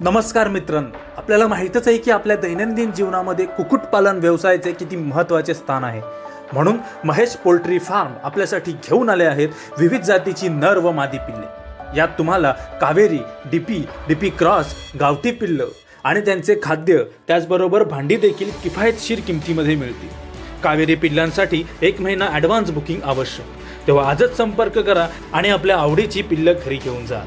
नमस्कार मित्रांनो, आपल्याला माहीतच आहे की आपल्या दैनंदिन जीवनामध्ये कुक्कुटपालन व्यवसायाचे किती महत्त्वाचे स्थान आहे. म्हणून महेश पोल्ट्री फार्म आपल्यासाठी घेऊन आले आहेत विविध जातीची नर व मादी पिल्ले. यात तुम्हाला कावेरी, डीपी क्रॉस, गावठी पिल्लं आणि त्यांचे खाद्य त्याचबरोबर भांडी देखील किफायतशीर किमतीमध्ये मिळतील. कावेरी पिल्लांसाठी 1 महिना ॲडव्हान्स बुकिंग आवश्यक. तेव्हा आजच संपर्क करा आणि आपल्या आवडीची पिल्लं घरी घेऊन जा.